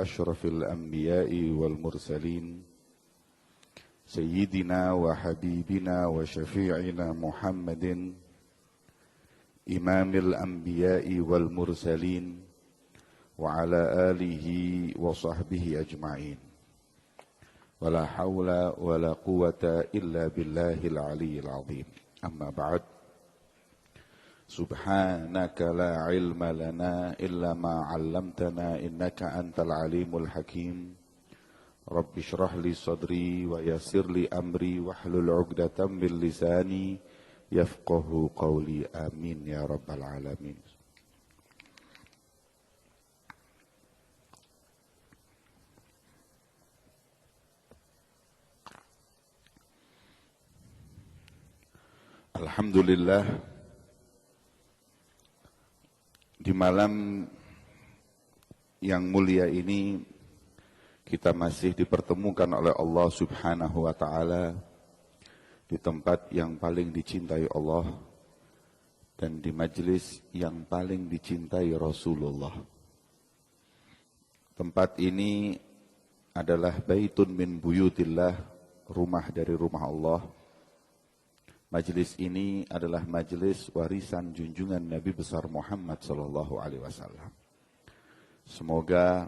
أشرف الأنبياء والمرسلين سيدنا وحبيبنا وشفيعنا محمد إمام الأنبياء والمرسلين وعلى آله وصحبه أجمعين ولا حول ولا قوة إلا بالله العلي العظيم أما بعد سبحانك لا علم لنا إلا ما علمتنا إنك أنت العليم الحكيم رب اشرح لي صدري ويسر لي أمري واحلل عقدة من لساني يفقه قولي آمين يا رب العالمين. Alhamdulillah, di malam yang mulia ini kita masih dipertemukan oleh Allah Subhanahu wa Ta'ala di tempat yang paling dicintai Allah dan di majelis yang paling dicintai Rasulullah. Tempat ini adalah baitun min buyutillah, rumah dari rumah Allah. Majelis ini adalah majelis warisan junjungan Nabi besar Muhammad sallallahu alaihi wasallam. Semoga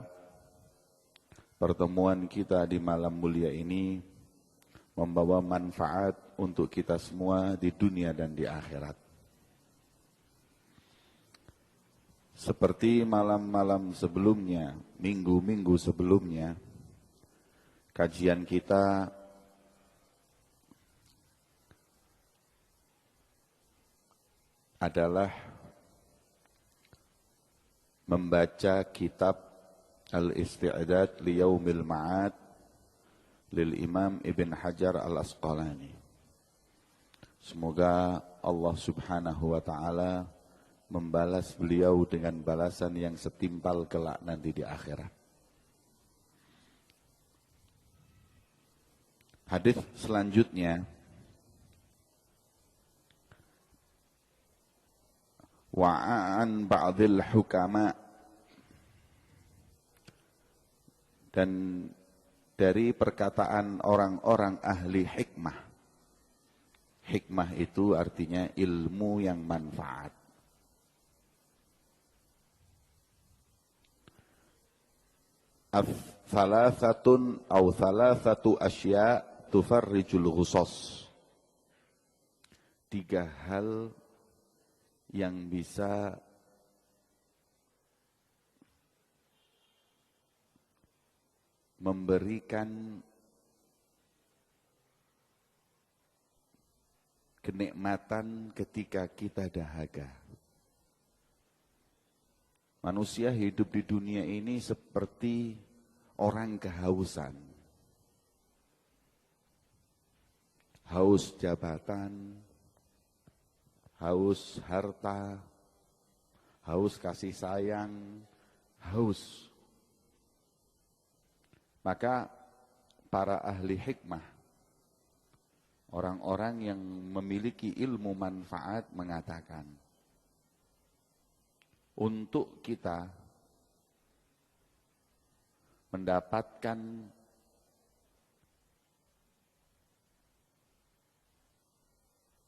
pertemuan kita di malam mulia ini membawa manfaat untuk kita semua di dunia dan di akhirat. Seperti malam-malam sebelumnya, minggu-minggu sebelumnya, kajian kita adalah membaca kitab Al-Isti'dad li Yaumil Ma'ad lil Imam Ibn Hajar Al-Asqalani. Semoga Allah Subhanahu wa Ta'ala membalas beliau dengan balasan yang setimpal kelak nanti di akhirat. Hadis selanjutnya, wa'an ba'dil hukama, dan dari perkataan orang-orang ahli hikmah. Hikmah itu artinya ilmu yang manfaat. Thalathatun aw thalathatu asya tufarrijul ghusos. 3 hal yang bisa memberikan kenikmatan ketika kita dahaga. Manusia hidup di dunia ini seperti orang kehausan. Haus jabatan, haus harta, haus kasih sayang, haus. Maka para ahli hikmah, orang-orang yang memiliki ilmu manfaat mengatakan, untuk kita mendapatkan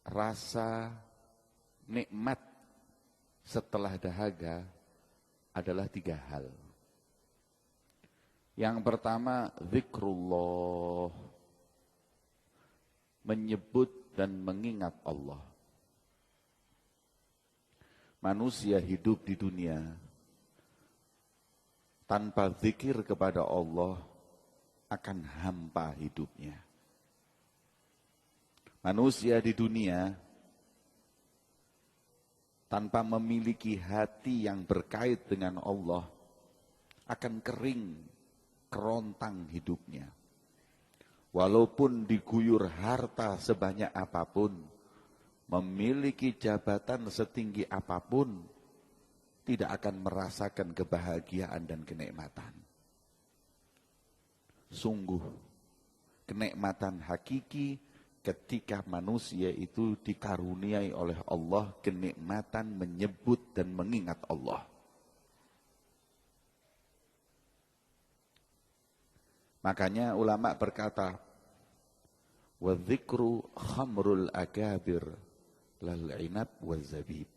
rasa nikmat setelah dahaga adalah 3 hal. Yang pertama, zikrullah, menyebut dan mengingat Allah. Manusia hidup di dunia tanpa zikir kepada Allah akan hampa hidupnya. Manusia di dunia tanpa memiliki hati yang berkait dengan Allah akan kering, kerontang hidupnya. Walaupun diguyur harta sebanyak apapun, memiliki jabatan setinggi apapun, tidak akan merasakan kebahagiaan dan kenikmatan. Sungguh, kenikmatan hakiki ketika manusia itu dikaruniai oleh Allah kenikmatan menyebut dan mengingat Allah. Makanya ulama berkata, wa dzikru khamrul akabir lal inab wal zabib.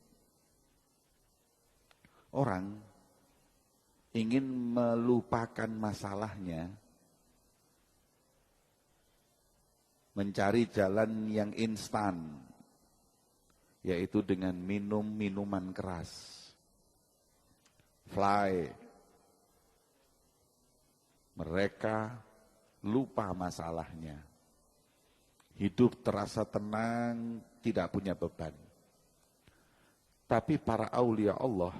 Orang ingin melupakan masalahnya, mencari jalan yang instan, yaitu dengan minum minuman keras. Mereka lupa masalahnya. Hidup terasa tenang, tidak punya beban. Tapi para aulia Allah,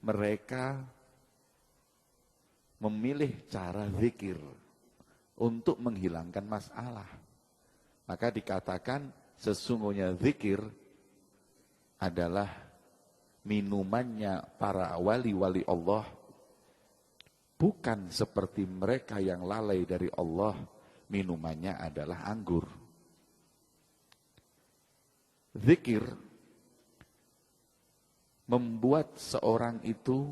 mereka memilih cara zikir untuk menghilangkan masalah. Maka dikatakan sesungguhnya zikir adalah minumannya para wali-wali Allah, bukan seperti mereka yang lalai dari Allah, minumannya adalah anggur. Zikir membuat seorang itu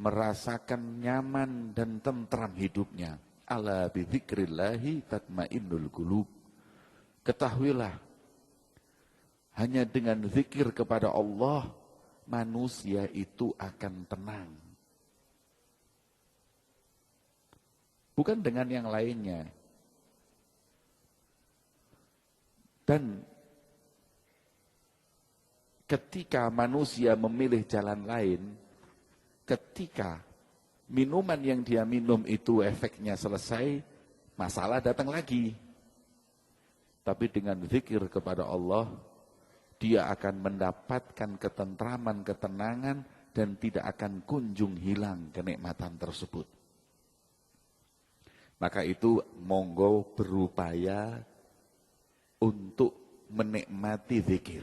merasakan nyaman dan tentram hidupnya. Ala bidzikrillahi tatmainnul qulub. Ketahuilah, hanya dengan zikir kepada Allah, manusia itu akan tenang. Bukan dengan yang lainnya. Dan ketika manusia memilih jalan lain, ketika minuman yang dia minum itu efeknya selesai, masalah datang lagi. Tapi dengan zikir kepada Allah, dia akan mendapatkan ketentraman, ketenangan, dan tidak akan kunjung hilang kenikmatan tersebut. Maka itu monggo berupaya untuk menikmati zikir.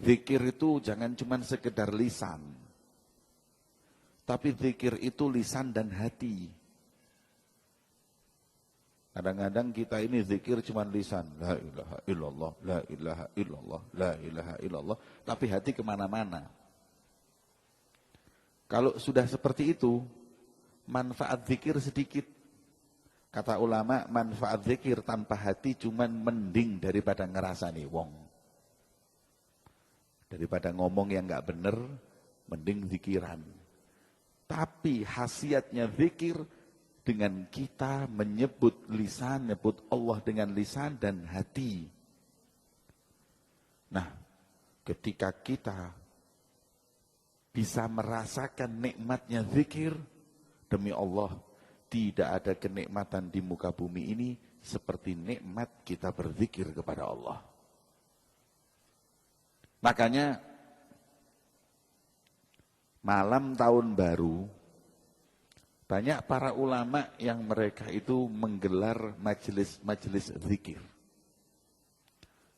Zikir itu jangan cuma sekedar lisan, tapi zikir itu lisan dan hati. Kadang-kadang kita ini zikir cuma lisan, la ilaha illallah, la ilaha illallah, la ilaha illallah, tapi hati kemana-mana. Kalau sudah seperti itu, manfaat zikir sedikit. Kata ulama, manfaat zikir tanpa hati cuman mending daripada ngerasani wong. Daripada ngomong yang gak bener, mending zikiran. Tapi khasiatnya zikir dengan kita menyebut lisan, menyebut Allah dengan lisan dan hati. Nah, ketika kita bisa merasakan nikmatnya zikir, demi Allah, tidak ada kenikmatan di muka bumi ini seperti nikmat kita berzikir kepada Allah. Makanya malam tahun baru, banyak para ulama yang mereka itu menggelar majelis-majelis zikir.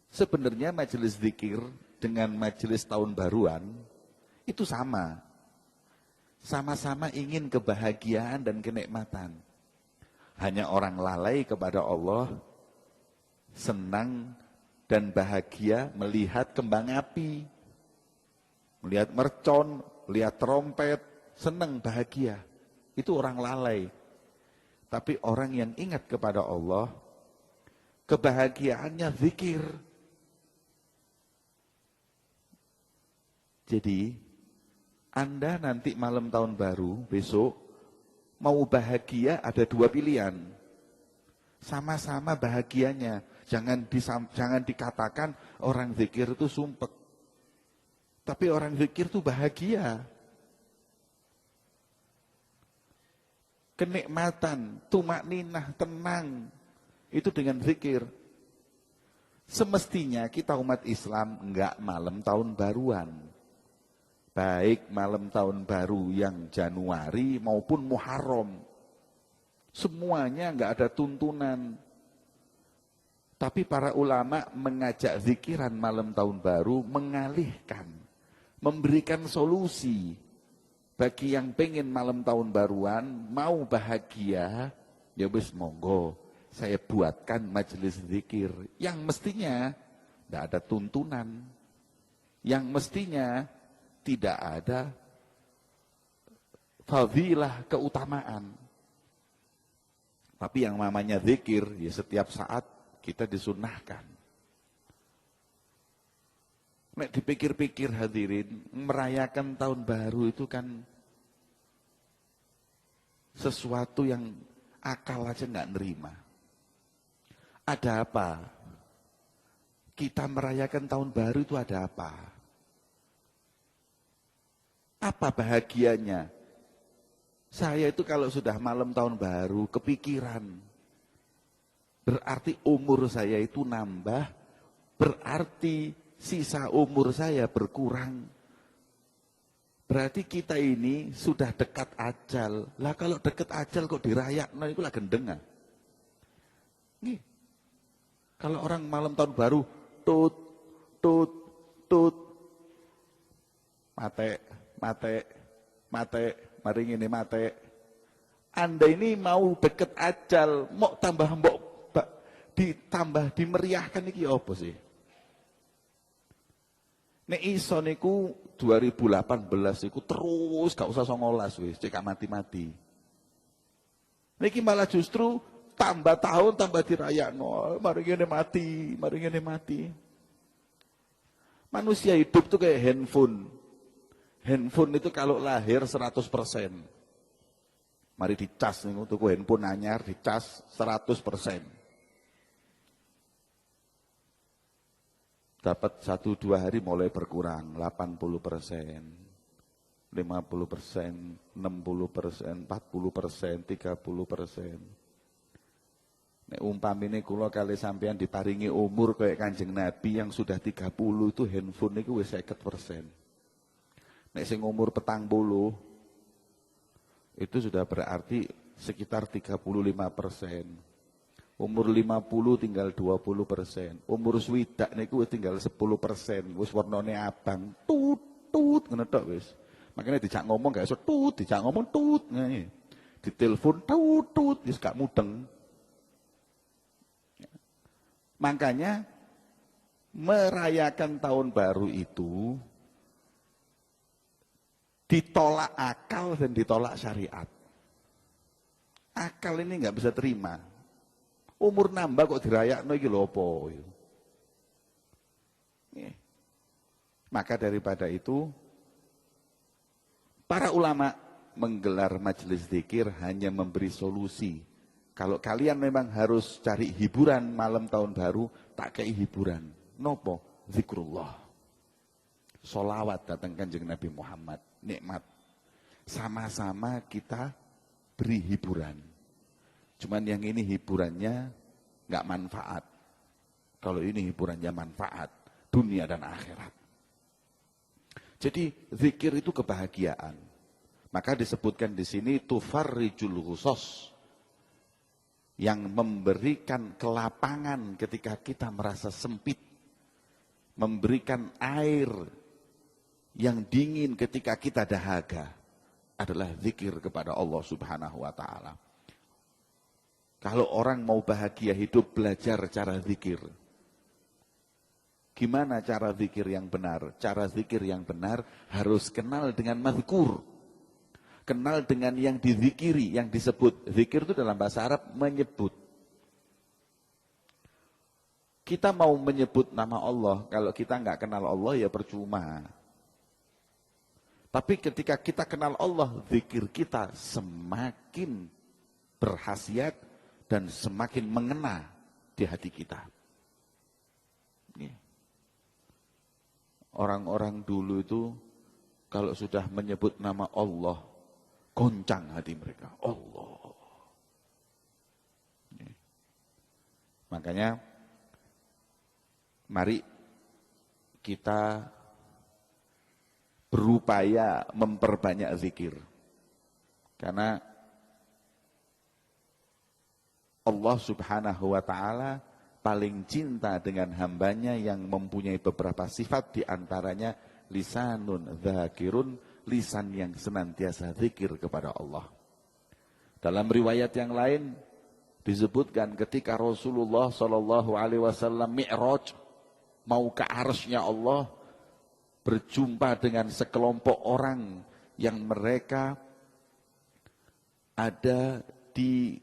Sebenarnya majelis zikir dengan majelis tahun baruan itu sama. Sama-sama ingin kebahagiaan dan kenikmatan. Hanya orang lalai kepada Allah, senang dan bahagia melihat kembang api, melihat mercon, melihat trompet, senang bahagia. Itu orang lalai. Tapi orang yang ingat kepada Allah, kebahagiaannya zikir. Jadi, Anda nanti malam tahun baru, besok, mau bahagia ada dua pilihan. Sama-sama bahagianya. Jangan dikatakan orang zikir itu sumpek. Tapi orang zikir itu bahagia. Kenikmatan, tumakninah, tenang, itu dengan zikir. Semestinya kita umat Islam enggak malam tahun baruan. Baik malam tahun baru yang Januari maupun Muharram. Semuanya enggak ada tuntunan. Tapi para ulama mengajak zikiran malam tahun baru, mengalihkan, memberikan solusi. Bagi yang pengen malam tahun baruan, mau bahagia, ya wis monggo, saya buatkan majelis zikir. Yang mestinya tidak ada tuntunan. Yang mestinya tidak ada fadilah, keutamaan. Tapi yang namanya zikir, ya setiap saat kita disunahkan. Nek dipikir-pikir hadirin, merayakan tahun baru itu kan sesuatu yang akal aja nggak nerima. Ada apa? Kita merayakan tahun baru itu ada apa? Apa bahagianya? Saya itu kalau sudah malam tahun baru kepikiran. Berarti umur saya itu nambah, berarti sisa umur saya berkurang. Berarti kita ini sudah dekat ajal. Lah kalau dekat ajal kok dirayakno iku lah gendeng. Nggih. Kalau orang malam tahun baru tut tut tut mate mate mate mari ngene mate. Anda ini mau deket ajal, mau tambah mbok ditambah dimeriahkan iki apa sih? Nek iso niku 2018 iku terus gak usah 19 wis, cek mati-mati. Niki malah justru tambah tahun tambah dirayakno, mari ngene mati, mari ngene mati. Manusia hidup tuh kayak handphone. Handphone itu kalau lahir 100%. Mari dicas niku tuku handphone anyar dicas 100%. Dapat 1-2 hari mulai berkurang, 80%, 50%, 60%, 40%, 30%. Nek umpamine kula kali sampean diparingi umur kayak Kanjeng Nabi yang sudah 30 itu handphone niku wis 50%. Nek sing umur 40 itu sudah berarti sekitar 35%. Umur 50 tinggal 20%. Umur swidak niku tinggal 10%. Wis warnane abang. Tut tut ngono tok wis. Makanya dijak ngomong gak iso tut, dijak ngomong tut. Ngene. Ditelepon tut tut wis gak mudeng. Makanya merayakan tahun baru itu ditolak akal dan ditolak syariat. Akal ini nggak bisa terima. Umur nambah kok dirayakno iki lho apa? Maka daripada itu para ulama menggelar majelis zikir hanya memberi solusi. Kalau kalian memang harus cari hiburan malam tahun baru, tak kayak hiburan. Nopo? Zikrullah. Solawat datang Kanjeng Nabi Muhammad. Nikmat. Sama-sama kita beri hiburan. Cuman yang ini hiburannya nggak manfaat. Kalau ini hiburannya manfaat. Dunia dan akhirat. Jadi zikir itu kebahagiaan. Maka disebutkan di sini tufarrijul ghusos. Yang memberikan kelapangan ketika kita merasa sempit. Memberikan air yang dingin ketika kita dahaga. Adalah zikir kepada Allah Subhanahu wa ta'ala. Kalau orang mau bahagia hidup, belajar cara zikir. Gimana cara zikir yang benar? Cara zikir yang benar harus kenal dengan mazkur. Kenal dengan yang dizikiri, yang disebut. Zikir itu dalam bahasa Arab menyebut. Kita mau menyebut nama Allah, kalau kita nggak kenal Allah ya percuma. Tapi ketika kita kenal Allah, zikir kita semakin berkhasiat dan semakin mengena di hati kita. Orang-orang dulu itu kalau sudah menyebut nama Allah, goncang hati mereka. Allah. Makanya mari kita berupaya memperbanyak zikir. Karena Allah Subhanahu wa ta'ala paling cinta dengan hambanya yang mempunyai beberapa sifat, diantaranya lisanun dzakirun, lisan yang senantiasa zikir kepada Allah. Dalam riwayat yang lain disebutkan ketika Rasulullah SAW mi'raj, mau ke arsy-Nya Allah, berjumpa dengan sekelompok orang yang mereka ada di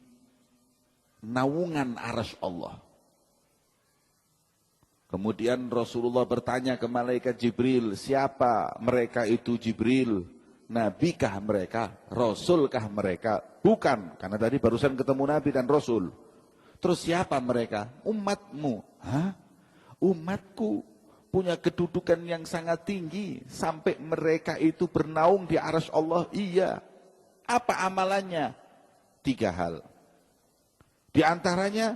naungan arsy Allah. Kemudian Rasulullah bertanya ke malaikat Jibril, siapa mereka itu Jibril? Nabikah mereka? Rasulkah mereka? Bukan, karena tadi barusan ketemu Nabi dan Rasul. Terus siapa mereka? Umatmu. Hah? Umatku punya kedudukan yang sangat tinggi sampai mereka itu bernaung di arsy Allah. Iya. Apa amalannya? 3 hal. Di antaranya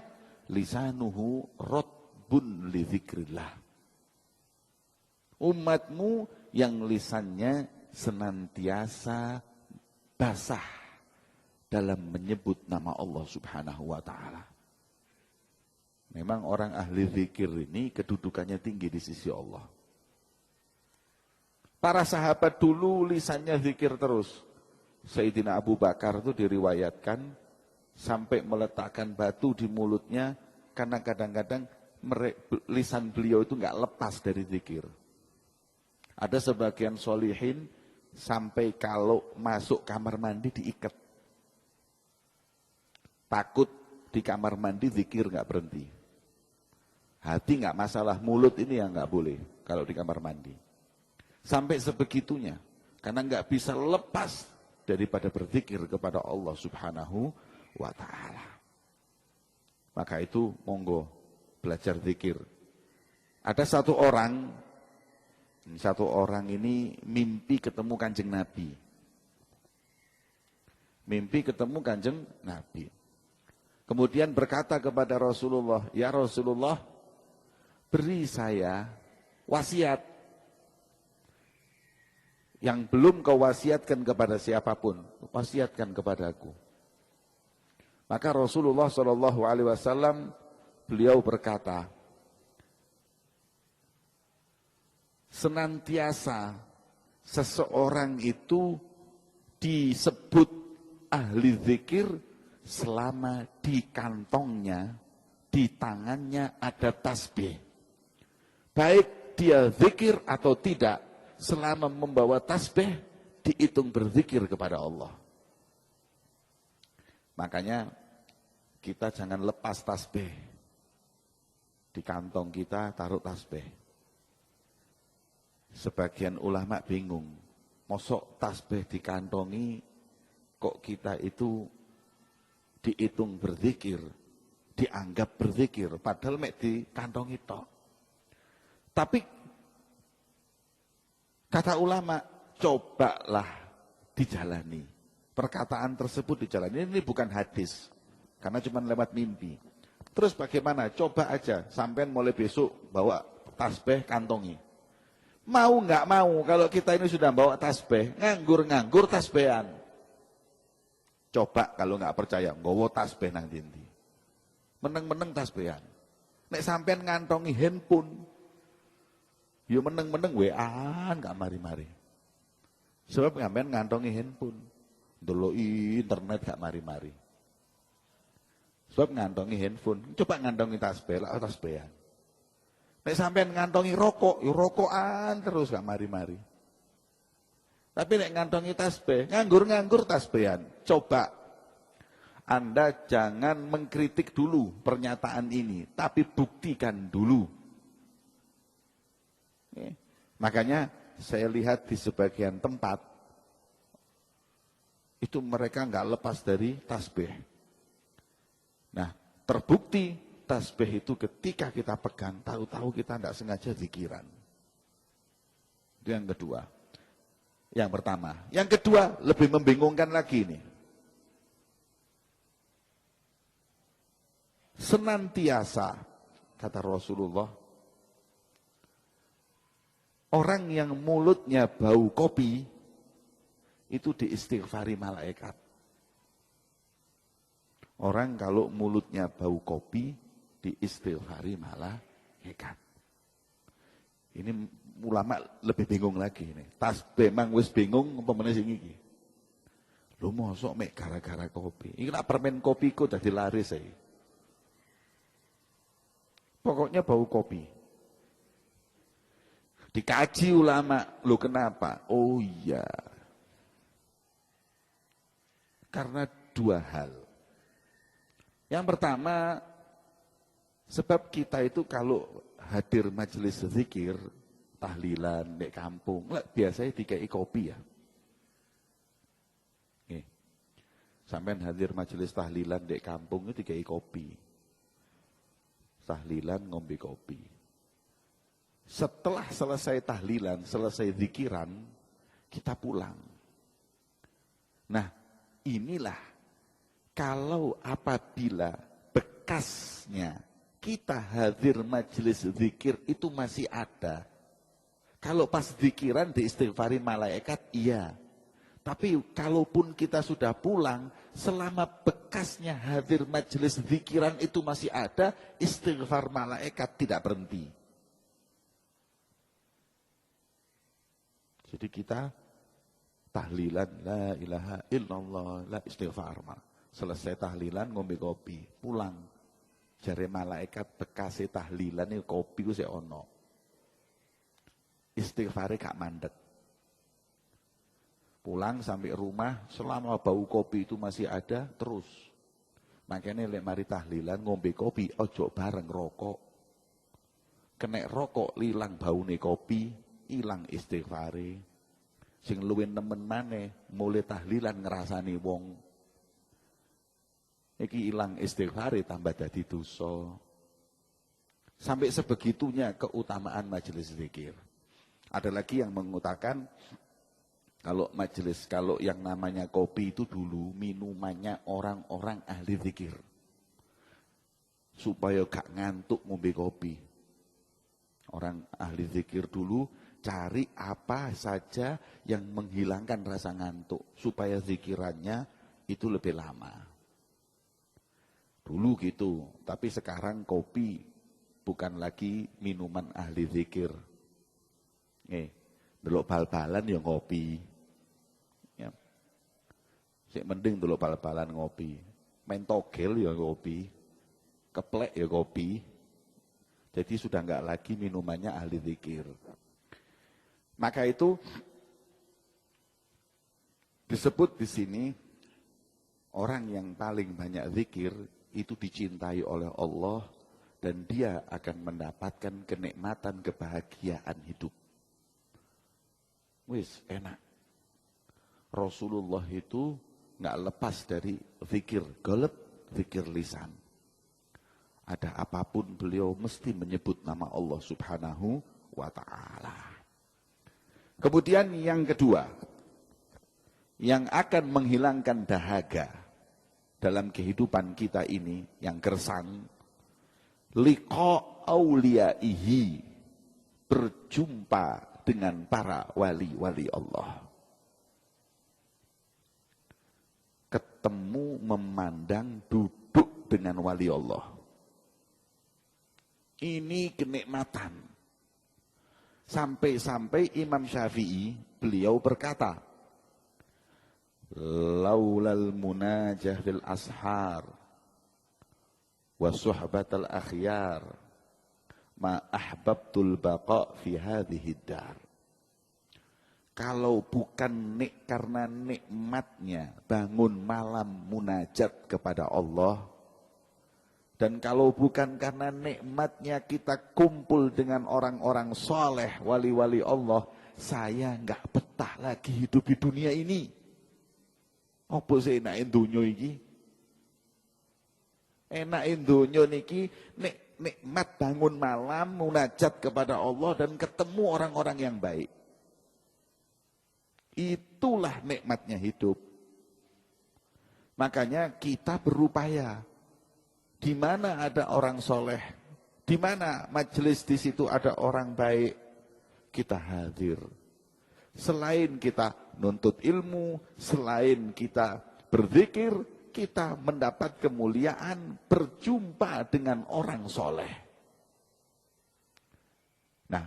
lisanuhu rotbun li dzikrillah. Umatmu yang lisannya senantiasa basah dalam menyebut nama Allah Subhanahu wa taala. Memang orang ahli zikir ini kedudukannya tinggi di sisi Allah. Para sahabat dulu lisannya zikir terus. Sayyidina Abu Bakar itu diriwayatkan sampai meletakkan batu di mulutnya karena kadang-kadang lisan beliau itu nggak lepas dari zikir. Ada sebagian solihin sampai kalau masuk kamar mandi diikat. Takut di kamar mandi zikir nggak berhenti. Hati nggak masalah, mulut ini yang nggak boleh kalau di kamar mandi. Sampai sebegitunya, karena nggak bisa lepas daripada berzikir kepada Allah Subhanahu wa ta'ala. Maka itu monggo belajar zikir. Ada satu orang ini mimpi ketemu Kanjeng Nabi. Mimpi ketemu Kanjeng Nabi. Kemudian berkata kepada Rasulullah, ya Rasulullah, beri saya wasiat yang belum kau wasiatkan kepada siapapun, wasiatkan kepadaku. Maka Rasulullah SAW beliau berkata, senantiasa seseorang itu disebut ahli zikir selama di kantongnya, di tangannya ada tasbih. Baik dia zikir atau tidak, selama membawa tasbih dihitung berzikir kepada Allah. Makanya kita jangan lepas tasbih. Di kantong kita taruh tasbih. Sebagian ulama bingung, mosok tasbih dikantongi kok kita itu dihitung berzikir, dianggap berzikir, padahal mek dikantongi tok. Tapi kata ulama, cobalah dijalani. Perkataan tersebut dijalani. Ini bukan hadis, karena cuma lewat mimpi. Terus bagaimana? Coba aja, sampean mulai besok bawa tasbih kantongi. Mau nggak mau, kalau kita ini sudah bawa tasbih, nganggur tasbihan. Coba kalau nggak percaya, nggowo tasbih nang dindi. Meneng-meneng tasbihan. Nek sampean ngantongi handphone, yo meneng-meneng WA-an gak mari-mari. Sebab sampean ngantongi handphone, ndeloki internet gak mari-mari. Sebab ngantongi handphone, coba ngantongi tasbih, lah tasbihan. Nek sampean ngantongi rokok, yo rokokan terus gak mari-mari. Tapi nek ngantongi tasbih, nganggur tasbihan. Coba Anda jangan mengkritik dulu pernyataan ini, tapi buktikan dulu. Makanya saya lihat di sebagian tempat itu mereka nggak lepas dari tasbih. Nah, terbukti tasbih itu ketika kita pegang, tahu-tahu kita nggak sengaja zikiran. Itu yang kedua. Yang pertama. Yang kedua lebih membingungkan lagi nih. Senantiasa, kata Rasulullah, orang yang mulutnya bau kopi, itu diistighfari malaikat. Orang kalau mulutnya bau kopi, diistighfari malaikat. Ini ulama lebih bingung lagi ini. Tasbih mang wis bingung apa meneh sing iki. Lho mosok mek gara-gara kopi. Iki nak permen kopi kok dadi laris ae. Pokoknya bau kopi. Dikaji ulama, lo kenapa? Oh iya. Karena dua hal. Yang pertama, sebab kita itu kalau hadir majelis zikir, tahlilan di kampung, biasanya dikai kopi ya. Nih, sampean hadir majelis tahlilan di kampung itu dikai kopi. Tahlilan ngombe kopi. Setelah selesai tahlilan, selesai zikiran, kita pulang. Nah, inilah kalau apabila bekasnya kita hadir majelis zikir itu masih ada. Kalau pas zikiran diistighfari malaikat, iya. Tapi kalaupun kita sudah pulang, selama bekasnya hadir majelis zikiran itu masih ada, istighfar malaikat tidak berhenti. Jadi kita tahlilan, la ilaha illallah, la istighfar. Selesai tahlilan ngombe kopi, pulang. Jare malaikat bekase tahlilan ini kopi ku sik ono. Istighfare gak mandek. Pulang sampai rumah, selama bau kopi itu masih ada, terus. Makanya lek mari tahlilan ngombe kopi, ojo bareng rokok. Kena rokok lilang baune kopi, ilang istighfare. Sing luwih nemen maneh, mulai tahlilan ngrasani wong. Iki ilang istighfare tambah dadi dosa. Sampai sebegitunya keutamaan majelis zikir. Ada lagi yang mengutakan kalau yang namanya kopi itu dulu minumannya orang-orang ahli zikir. Supaya gak ngantuk ngombe kopi. Orang ahli zikir dulu cari apa saja yang menghilangkan rasa ngantuk supaya zikirannya itu lebih lama. Dulu gitu, tapi sekarang kopi bukan lagi minuman ahli zikir. Delok bal-balan ya ngopi. Ya. Sik mending delok bal-balan ngopi. Main togel ya ngopi. Keplek ya kopi. Jadi sudah enggak lagi minumannya ahli zikir. Maka itu disebut di sini orang yang paling banyak zikir itu dicintai oleh Allah dan dia akan mendapatkan kenikmatan kebahagiaan hidup. Wis enak. Rasulullah itu nggak lepas dari zikir qalb, zikir lisan. Ada apapun beliau mesti menyebut nama Allah Subhanahu wa ta'ala. Kemudian yang kedua, yang akan menghilangkan dahaga dalam kehidupan kita ini, yang gersang, liqa auliyaihi, berjumpa dengan para wali-wali Allah. Ketemu, memandang, duduk dengan wali Allah. Ini kenikmatan. Sampai-sampai Imam Syafi'i, beliau berkata, laulal munajah fil ashar wa suhbatal akhyar ma ahbabtul baqa fi hadhihi dar. Kalau bukan karena nikmatnya bangun malam munajat kepada Allah, dan kalau bukan karena nikmatnya kita kumpul dengan orang-orang soleh, wali-wali Allah, saya enggak betah lagi hidup di dunia ini. Apa sih enakin dunia ini? Enakin dunia niki nikmat bangun malam munajat kepada Allah dan ketemu orang-orang yang baik. Itulah nikmatnya hidup. Makanya kita berupaya. Di mana ada orang soleh, di mana majelis di situ ada orang baik, kita hadir. Selain kita nuntut ilmu, selain kita berzikir, kita mendapat kemuliaan berjumpa dengan orang soleh. Nah,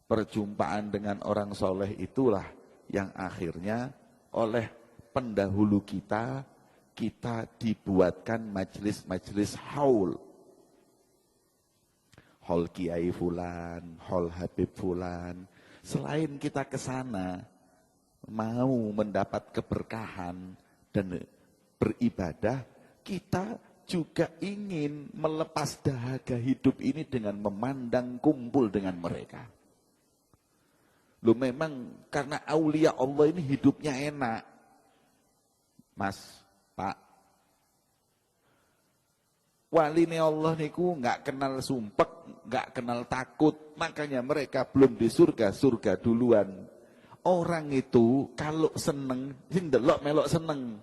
perjumpaan dengan orang soleh itulah yang akhirnya oleh pendahulu kita dibuatkan majelis-majelis haul. Haul Kiai Fulan, haul Habib Fulan. Selain kita ke sana mau mendapat keberkahan dan beribadah, kita juga ingin melepas dahaga hidup ini dengan memandang kumpul dengan mereka. Loh memang karena aulia Allah ini hidupnya enak. Mas, Pak. Waline Allah niku nggak kenal sumpek, nggak kenal takut. Makanya mereka belum di surga, surga duluan. Orang itu kalau seneng, sing delok melok seneng.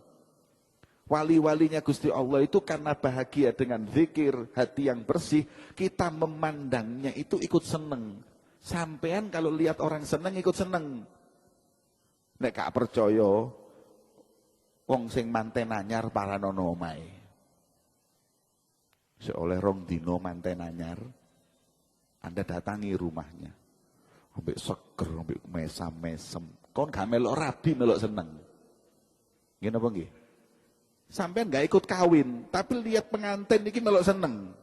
Wali-walinya Gusti Allah itu karena bahagia dengan zikir, hati yang bersih, kita memandangnya itu ikut seneng. Sampean kalau lihat orang seneng ikut seneng. Nek gak percaya, wong sing manten anyar paranono omahe. Seoleh rong dino manten anyar, Anda datangi rumahnya. Ambek seger, ambek mesam-mesem. Kon gak melok rabi, melok seneng. Ngene apa nggih? Sampean gak ikut kawin, tapi lihat pengantin ini melok seneng.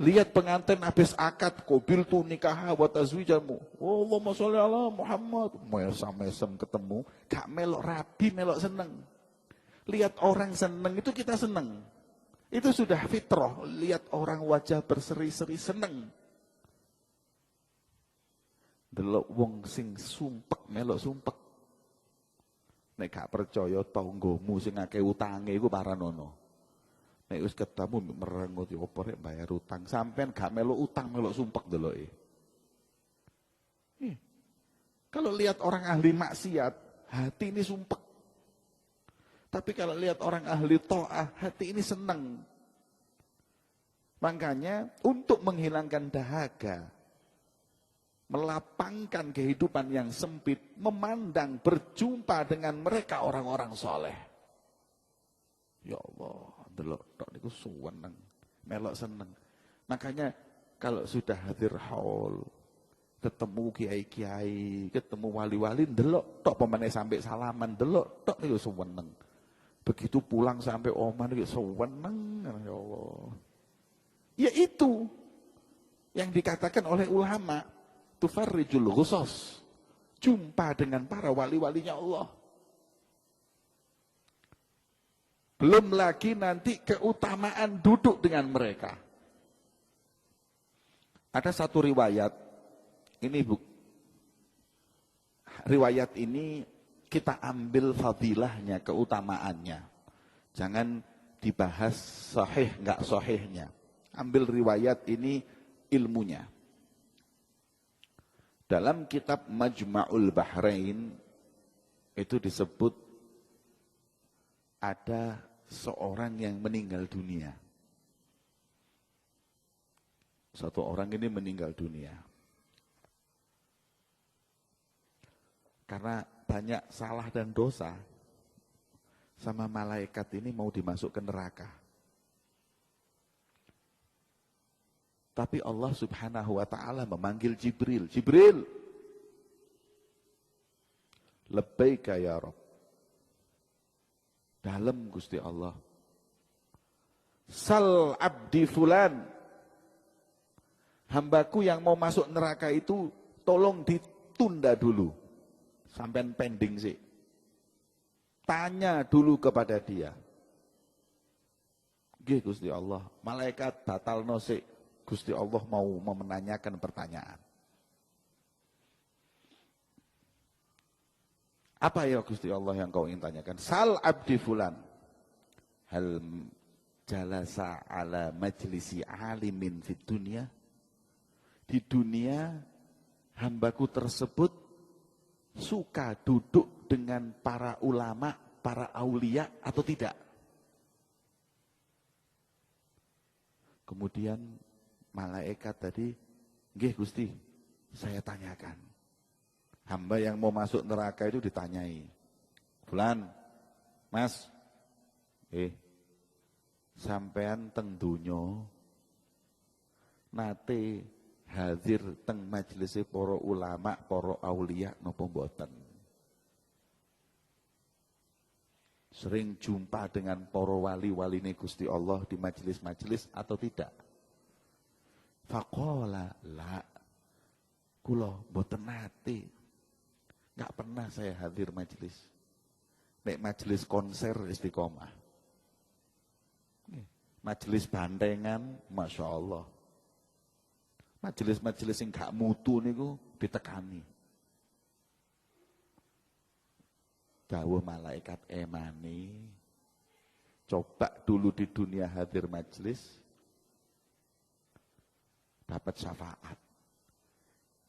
Lihat pengantin habis akad, qabil tu nikah wa tazwijamu. Allahumma sholli ala Muhammad. Mesam-mesem ketemu, gak melok rabi, melok seneng. Lihat orang seneng itu kita seneng. Itu sudah fitrah. Lihat orang wajah berseri-seri seneng. Delok wong sing sumpek melok sumpek. Nek gak percaya tanggamu sing akeh utange iku paranono. Nek wis ketemu merengut yo opo rek bayar utang. Sampean gak melok utang melok sumpek deloke. Kalau lihat orang ahli maksiat, hati ini sumpek. Tapi kalau lihat orang ahli ta'ah, hati ini senang. Makanya untuk menghilangkan dahaga, melapangkan kehidupan yang sempit, memandang, berjumpa dengan mereka orang-orang soleh. Ya Allah, delok tok niku suweneng, melok seneng. Makanya kalau sudah hadir haul, ketemu kiai-kiai, ketemu wali-wali, delok tok pemene sampai salaman, delok tok niku suweneng. Begitu pulang sampai omah niku suweneng, ya Allah. Ya itu yang dikatakan oleh ulama, tufarrijul ghusos, jumpa dengan para wali-walinya Allah. Belum lagi nanti keutamaan duduk dengan mereka. Ada satu riwayat, riwayat ini kita ambil fadilahnya, keutamaannya. Jangan dibahas sahih enggak sahihnya. Ambil riwayat ini ilmunya. Dalam kitab Majma'ul Bahrain itu disebut ada seorang yang meninggal dunia. Satu orang ini meninggal dunia. Karena banyak salah dan dosa, sama malaikat ini mau dimasukkan neraka. Tapi Allah Subhanahu wa ta'ala memanggil Jibril. Jibril, labbaika ya Rabb. Dalam Gusti Allah. Sal abdi fulan. Hambaku yang mau masuk neraka itu tolong ditunda dulu. Sampai pending sih. Tanya dulu kepada dia. Nggih Gusti Allah, malaikat batal nosik. Gusti Allah mau menanyakan pertanyaan. Apa ya Gusti Allah yang kau ingin tanyakan? Sal abdi fulan. Hal jalasa ala majlisi alimin fid dunia. Di dunia hambaku tersebut suka duduk dengan para ulama, para aulia atau tidak? Kemudian malaikat tadi, nggih Gusti, saya tanyakan. Hamba yang mau masuk neraka itu ditanyai. Fulan, Mas, sampean teng dunyo nate hadir teng majelis para ulama, para aulia napa mboten? Sering jumpa dengan para wali-waline Gusti Allah di majelis-majelis atau tidak? Faqala la, kula mboten nate. Enggak pernah saya hadir majelis. Nek majelis konser istiqomah. Majelis bantengan, Masya Allah. Majelis-majelis yang gak mutu niku ditekani. Dawuh malaikat emani. Coba dulu di dunia hadir majelis, dapat syafaat.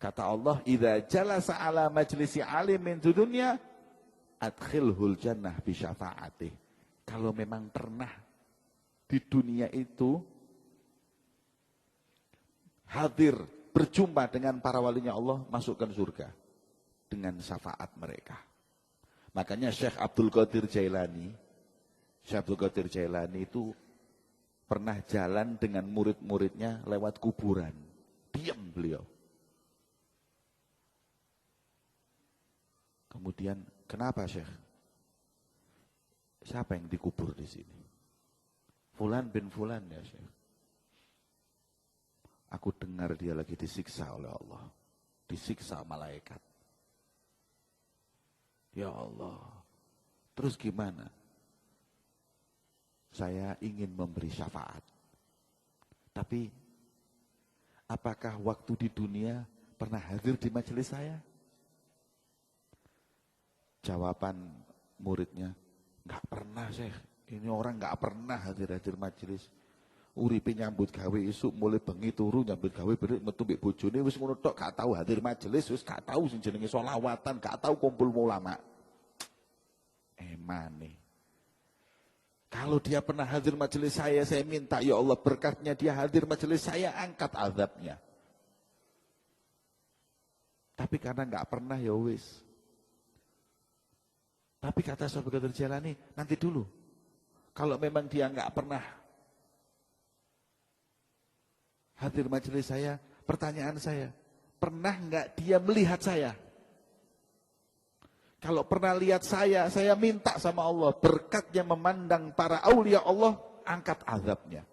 Kata Allah, idza jalasa ala majlisi alim min dunya, adkhilhul jannah bi syafaatih. Kalau memang pernah di dunia itu hadir, berjumpa dengan para walinya Allah, masukkan surga dengan syafaat mereka. Makanya Syekh Abdul Qadir Jailani itu pernah jalan dengan murid-muridnya lewat kuburan. Diam beliau. Kemudian, kenapa Syekh? Siapa yang dikubur di sini? Fulan bin Fulan ya Syekh. Aku dengar dia lagi disiksa oleh Allah. Disiksa malaikat. Ya Allah. Terus gimana? Saya ingin memberi syafaat. Tapi, apakah waktu di dunia pernah hadir di majelis saya? Jawaban muridnya, enggak pernah Syekh. Ini orang enggak pernah hadir majelis. Uripe nyambut gawe isuk mulai bengi turu nyambut gawe berik metu mbek bojone wis ngono tok, gak tahu hadir majelis, wis gak tahu sing jenenge sholawatan, gak tahu kumpul ulama. Emane. Kalau dia pernah hadir majelis saya minta ya Allah berkatnya dia hadir majelis saya, angkat azabnya. Tapi karena enggak pernah ya wis. Tapi kata Sahabat Qadir Jailani, nanti dulu. Kalau memang dia enggak pernah hadir majelis saya, pertanyaan saya, pernah enggak dia melihat saya? Kalau pernah lihat saya minta sama Allah, berkatnya memandang para aulia Allah, angkat azabnya.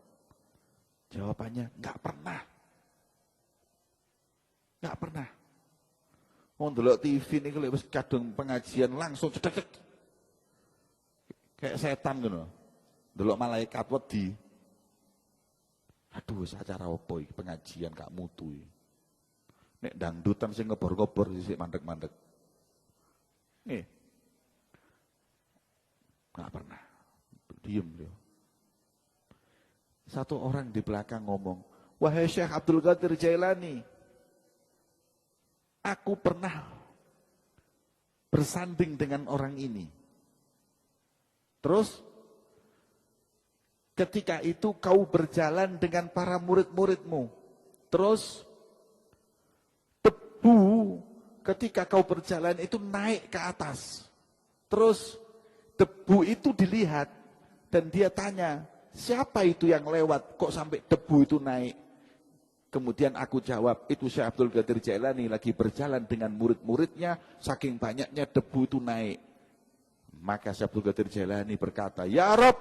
Jawabannya, enggak pernah. Enggak pernah. Mau ndelok TV ini kalau kadung pengajian langsung cedek. Kayak setan gitu. Ndelok malaikat wedi. Aduh, acara apa iki pengajian gak mutu iki. Nek dangdutan sing ngebor-ngebor sisik mandek-mandek. Nih. Gak pernah. Diem dia. Satu orang di belakang ngomong, "Wahai Syekh Abdul Qadir Jailani, aku pernah bersanding dengan orang ini. Terus ketika itu kau berjalan dengan para murid-muridmu. Terus debu ketika kau berjalan itu naik ke atas. Terus debu itu dilihat dan dia tanya, siapa itu yang lewat kok sampai debu itu naik? Kemudian aku jawab, itu Syekh Abdul Qadir Jailani lagi berjalan dengan murid-muridnya, saking banyaknya debu itu naik. Maka Syekh Abdul Qadir Jailani berkata, ya Rabb,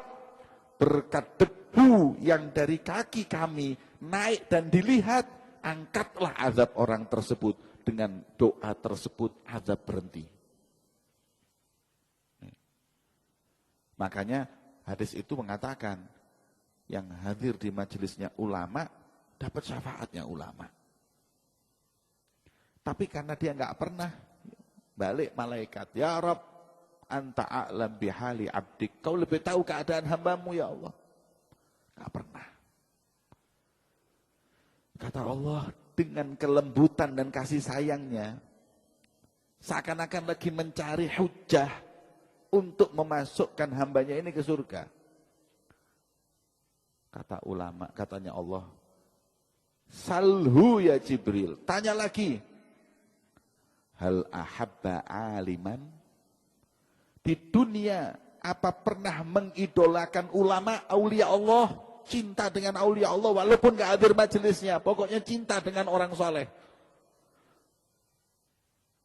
berkat debu yang dari kaki kami naik dan dilihat, angkatlah azab orang tersebut. Dengan doa tersebut azab berhenti. Makanya hadis itu mengatakan, yang hadir di majelisnya ulama dapat syafaatnya ulama. Tapi karena dia nggak pernah, balik malaikat, ya Rabb, anta a'lam bihali abdik, kau lebih tahu keadaan hambamu ya Allah. Nggak pernah. Kata Allah dengan kelembutan dan kasih sayangnya, seakan-akan lagi mencari hujah untuk memasukkan hambanya ini ke surga. Kata ulama, katanya Allah, salhu ya Jibril, tanya lagi, hal ahabba aliman, di dunia apa pernah mengidolakan ulama aulia Allah, cinta dengan aulia Allah walaupun gak hadir majelisnya, pokoknya cinta dengan orang soleh.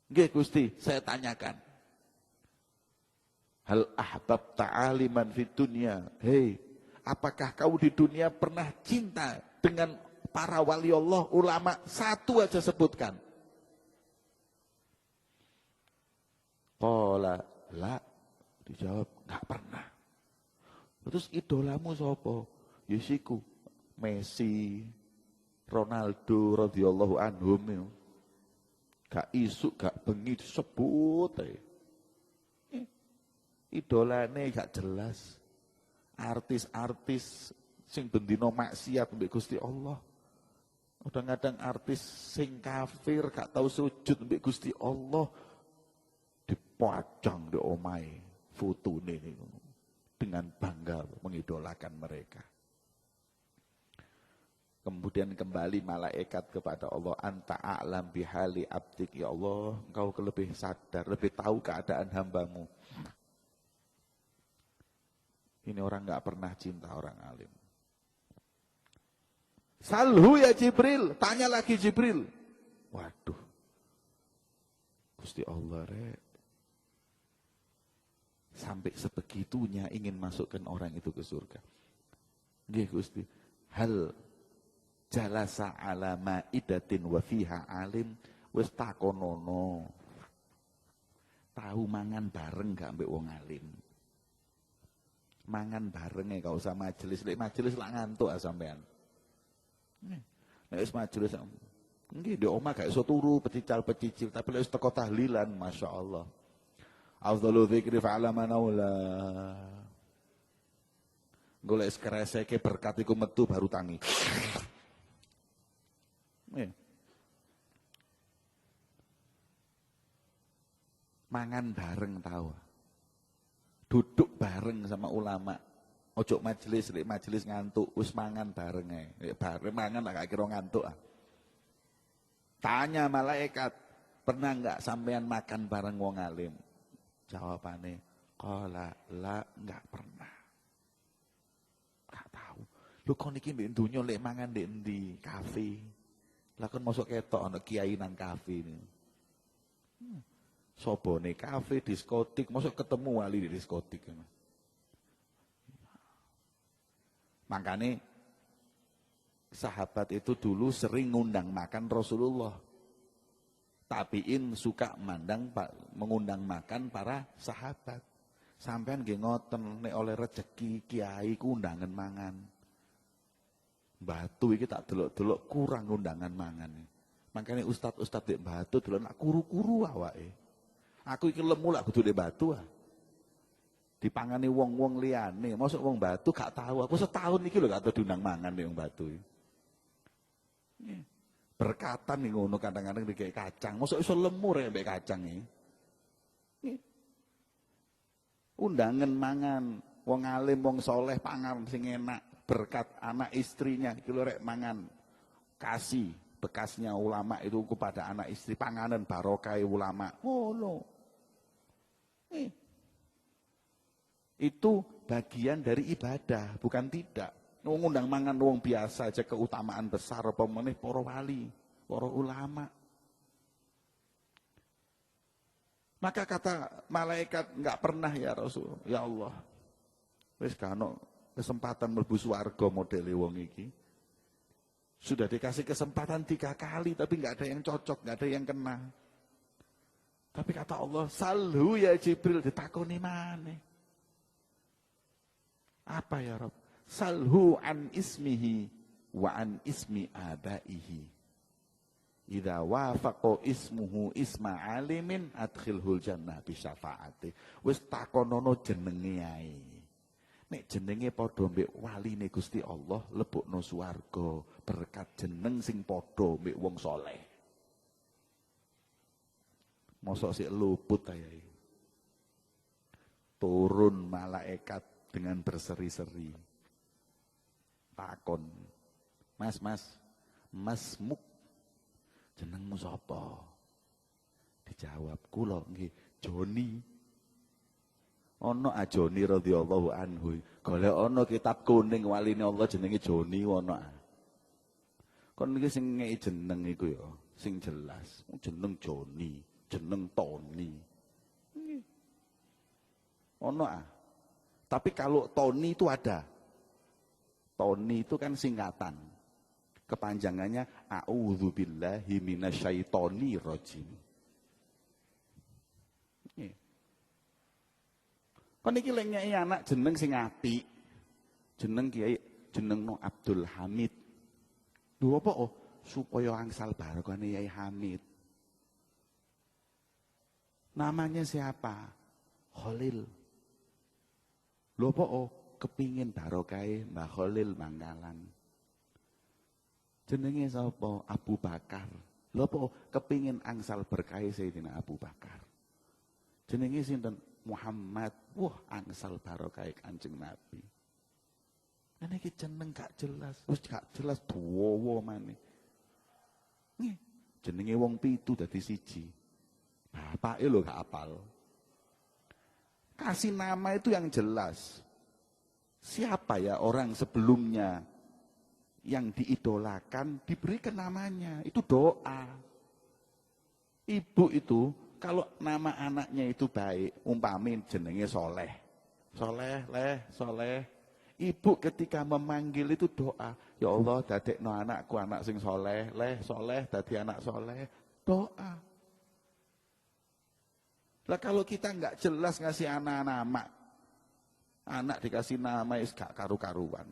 Nggih Gusti, saya tanyakan, hal ahbab ta'aliman fid dunya, hei, apakah kau di dunia pernah cinta dengan para wali Allah, ulama? Satu aja sebutkan. Qala la, Dijawab, nggak pernah. Terus idolamu sapa? Yesiku, Messi, Ronaldo radhiyallahu anhum. Gak isuk, gak bengi disebut ae. Idolane gak jelas. Artis-artis sing bendino maksiat mbek Gusti Allah. Kadang-kadang artis sing kafir gak tahu sujud mbek Gusti Allah dipajang di omahe fotone niku dengan bangga mengidolakan mereka. Kemudian kembali malaikat kepada Allah, anta a'lam bihali abdik, ya Allah, engkau lebih sadar, lebih tahu keadaan hambamu. Ini orang nggak pernah cinta orang alim. Salhu ya Jibril, tanya lagi Jibril. Waduh, Gusti Allah sampai sebegitunya ingin masukkan orang itu ke surga. Nggih Gusti, hal jalasa ala ma'idatin wa fiha alim, wis takonono. Tahu mangan bareng gak mbek wong alim. Mangan bareng gak usah majelis, lek majelis lak ngantuk sampean. Nek wis majelis nggih di omah gak iso turu pecical-pecicil, tapi lek wis teko tahlilan masyaallah. Afdhalu dzikri fa'ala manaula. Golek skreseke berkat iku metu baru tangi. Mangan bareng tahu. Duduk bareng sama ulama. Ojo majelis, lek majelis ngantuk, wis mangan bareng ae. Bareng mangan gak kira ngantuk ah. Tanya malaikat, pernah enggak sampean makan bareng wong alim? Jawabane, qala la, enggak pernah. Enggak tahu. Lho kon iki ndek donya lek mangan ndek endi? Kafe. Lah kan masuk ketok ana kiai nang kafe ini. Sobone kafe, diskotik, masuk ketemu wali di diskotik. Makanya sahabat itu dulu sering ngundang makan Rasulullah. Tabiin suka mengundang makan para sahabat. Sampean nggih ngoten nek oleh rezeki kiai ku undangan mangan. Batu iki tak delok-delok kurang undangan mangan. Makanya ustad-ustad di Batu delok nak kuru-kuru awake. Aku iki lemu lak kudu di Batu ah. Dipangani wong-wong liyane, mosok wong Batu gak tahu. Aku setahun iki lho gak tau diundang mangan ning wong Batu. Berkatan nih ngono kadang-kadang dikek kacang, mosok iso lemu rek mbek kacang iki. Undangan mangan, wong alim, wong soleh pangan sing enak. Berkat anak istrinya iki lho rek mangan. Kasih bekasnya ulama itu kepada anak istri, panganan barokah ulama. Ngono. Itu bagian dari ibadah, bukan tidak. Ngundang mangan wong biasa aja keutamaan besar apa meneh para wali, para ulama. Maka kata malaikat, enggak pernah ya Rasul, ya Allah. Wis gak ono kesempatan mlebu swarga modele wong iki. Sudah dikasih kesempatan 3 kali tapi enggak ada yang cocok, enggak ada yang kena. Tapi kata Allah, salhu ya Jibril, ditakoni maneh. Apa ya Rabb? Salhu an ismihi wa an ismi abaihi. Idza wafaqa ismuhu isma alimin adkhilhul jannah bi syafaati. Wis takonono jenenge ae. Nek jenenge padha mbek waline Gusti Allah, lebokno swarga berkat jeneng sing padha mbek wong saleh. Mosok sik luput ae. Turun malaikat dengan berseri-seri. Takon, Masmuk, jenengmu sapa? Dijawab, kula nggih Joni. Ana Ajoni radhiyallahu anhu. Golek ana kitab kuning waline Allah jenenge Joni ana. Kon iki sing ngeki jeneng iku ya, sing jelas. Jeneng Joni, jeneng Tony. Nggih. Ana. Tapi kalau Tony itu ada. Tony itu kan singkatan. Kepanjangannya a'udzubillahi minasyaitonir rajim. Kon iki lek nyai anak jeneng sing apik. Jeneng Kiai jenengno Abdul Hamid. Lho apa supaya angsal barokahne Yai Hamid. Namanya siapa? Khalil. Lho apa kepingin barokahe Mbah Khalil Mangkalan. Jenenge sapa? Abu Bakar. Lho apa kepingin angsal berkahe Sayyidina Abu Bakar. Jenenge sinten? Muhammad. Wah, angsal barokahe Kanjeng Nabi. Ini iki jeneng gak jelas, wis gak jelas dawa maneh. Nggih, jenenge wong 7 dadi 1. Bapake lho gak apal. Kasih nama itu yang jelas. Siapa ya orang sebelumnya yang diidolakan diberikan namanya, itu doa. Ibu itu kalau nama anaknya itu baik, umpamin jenenge Soleh. Soleh, leh, soleh. Ibu ketika memanggil itu doa, ya Allah dadekno anakku anak sing soleh, leh soleh dadi anak soleh. Doa. Lah kalau kita nggak jelas ngasih anak nama, anak dikasih nama is gak karu-karuan.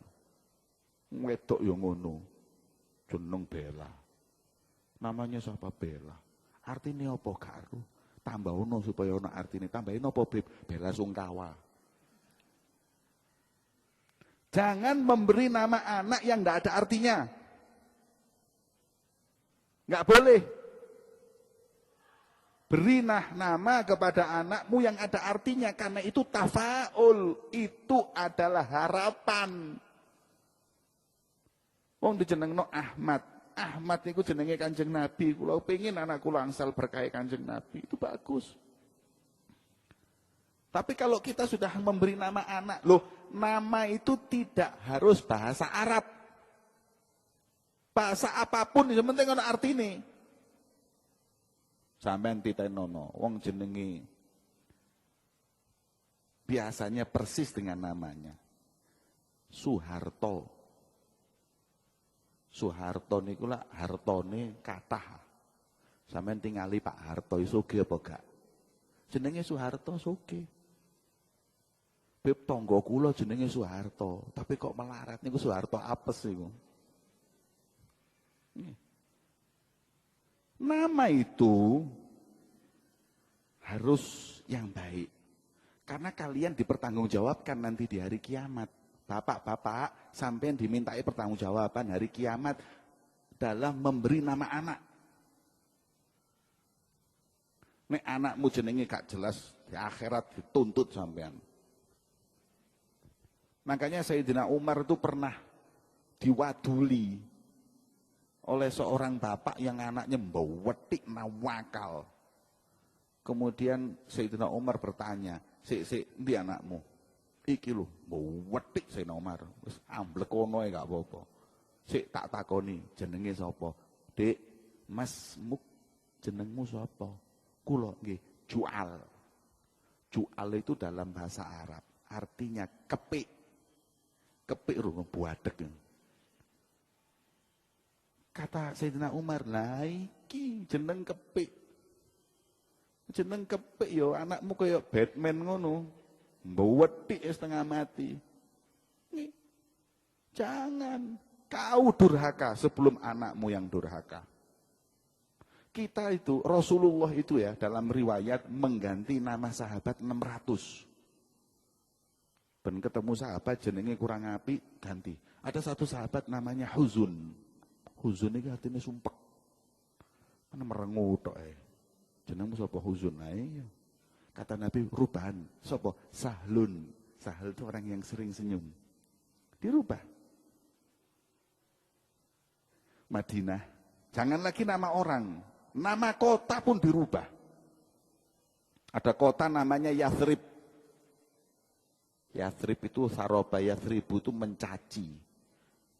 Wedok yo ngono. Jeneng Bella. Namanya siapa Bella? Artinya apa karu? Tambah ono supaya ono artine. Tambahin apa Beb? Bella Sungkawa. Jangan memberi nama anak yang enggak ada artinya. Enggak boleh. Beri nama kepada anakmu yang ada artinya, karena itu tafaul, itu adalah harapan. Wong dijenengno Ahmad. Ahmad itu jenenge Kanjeng Nabi. Kula pengin anak kula angsal berkah Kanjeng Nabi, itu bagus. Tapi kalau kita sudah memberi nama anak, loh, nama itu tidak harus bahasa Arab. Bahasa apapun yang penting ana artine. Sampeyan titenono, wong jenenge biasanya persis dengan namanya. Soeharto. Soeharto niku lak hartone kathah. Sampeyan tingali Pak Harto iso sugih apa gak? Jenenge Soeharto sugih. Beb tangga kula jenenge Soeharto, tapi kok melarat niku Soeharto apes niku. Nama itu harus yang baik. Karena kalian dipertanggungjawabkan nanti di hari kiamat. Bapak-bapak sampai dimintai pertanggungjawaban hari kiamat dalam memberi nama anak. Nek anakmu jenenge gak jelas, di akhirat dituntut sampean. Makanya Sayyidina Umar itu pernah diwaduli oleh seorang bapak yang anaknya mbawetik nawakal. Kemudian Sayyidina Umar bertanya, "Sik, ndi anakmu?" "Iki lho, mbawetik Sayyidina Umar." Wis amblek kono gak apa-apa. "Sik tak takoni, jenenge sapa?" "Dik, Masmu jenengmu sapa?" "Kula nggih, Jual." Jual itu dalam bahasa Arab artinya kepik. Kepik lho buadeg. Kata Sayyidina Umar, "Lah iki jeneng kepik. Jeneng kepik yo anakmu kaya Batman ngono. Mbawetik setengah mati." Nih. Jangan kau durhaka sebelum anakmu yang durhaka. Kita itu, Rasulullah itu ya dalam riwayat mengganti nama sahabat 600. Ben ketemu sahabat jenenge kurang apik ganti. Ada satu sahabat namanya Huzun. Huzun iki artine sumpek. Ana merengu tok ae. Jenengmu sapa Huzun? Nah, iya. Kata Nabi, rubahan. Sapa? Sahlun. Sahl itu orang yang sering senyum. Dirubah. Madinah. Jangan lagi nama orang. Nama kota pun dirubah. Ada kota namanya Yathrib. Yathrib itu Saroba Yathrib itu mencaci.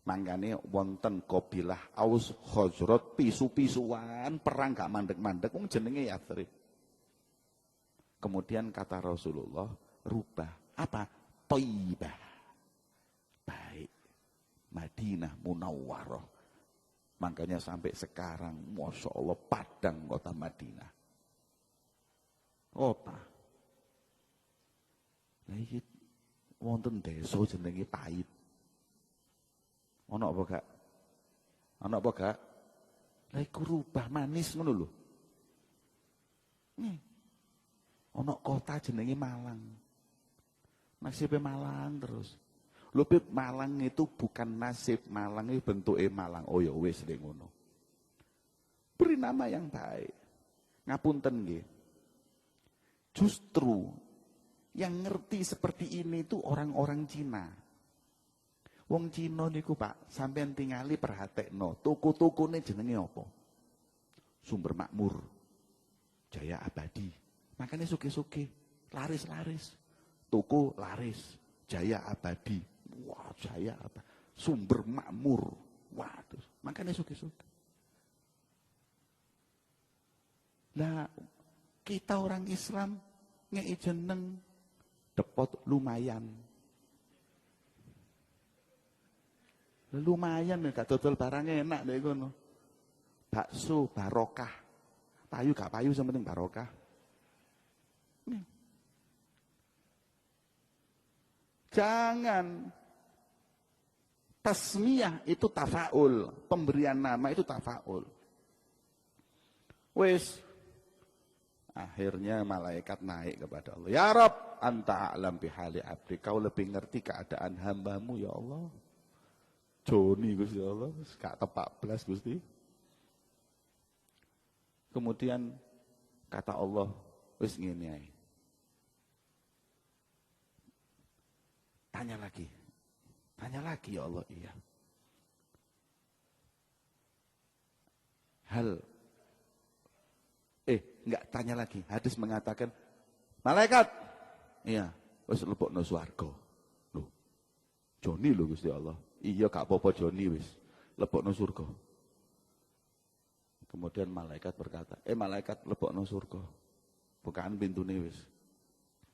Mangkane wonten kabilah Aus Khazraj pisu-pisuan perang gak mandek-mandek wong jenenge Yathrib. Kemudian kata Rasulullah, rubah apa? Thayyibah. Baik. Madinah Munawwarah. Makanya sampai sekarang Masya Allah padang kota Madinah. Kota. Lah iki wonten desa jenenge Pait. Ana apa gak? Ana apa gak? Lah iku rubah manis ngono lho. Ana kota jenenge Malang. Nasibnya Malang terus. Lho Beb, Malang itu bukan nasib, Malang itu bentuknya Malang. Oh ya wis nek ngono. Beri nama yang baik. Ngapunten nggih. Justru yang ngerti seperti ini itu orang-orang Cina. Wong Cina niku Pak, sampean tingali perhatekno, tuku-tukune jenenge apa? Sumber Makmur, Jaya Abadi. Makanya suke-suke, laris-laris. Tuku laris, Jaya Abadi. Wah, Jaya apa? Sumber Makmur. Waduh, makanya suke-suke. Lah, kita orang Islam ngei jeneng depot lumayan. Lumayan gak dodol barang enak deh kono. Bakso barokah. Payu gak payu sementing barokah. Jangan tasmiyah itu tafaul, pemberian nama itu tafaul. Wis akhirnya malaikat naik kepada Allah. Ya Rabb, anta a'lam bihali abdi. Kau lebih ngerti keadaan hambamu ya Allah. Joni Gusti Allah, gak tepak belas Gusti. Kemudian kata Allah, wis ngene ae. Tanya lagi ya Allah, iya. Enggak tanya lagi. Hadis mengatakan, malaikat, iya, wis lebokno swarga. Loh, Joni lho Gusti Allah. Iya gak apa-apa Joni wis, lebokno surga. Kemudian malaikat berkata, malaikat lebokno surga. Bukaan pintune wis.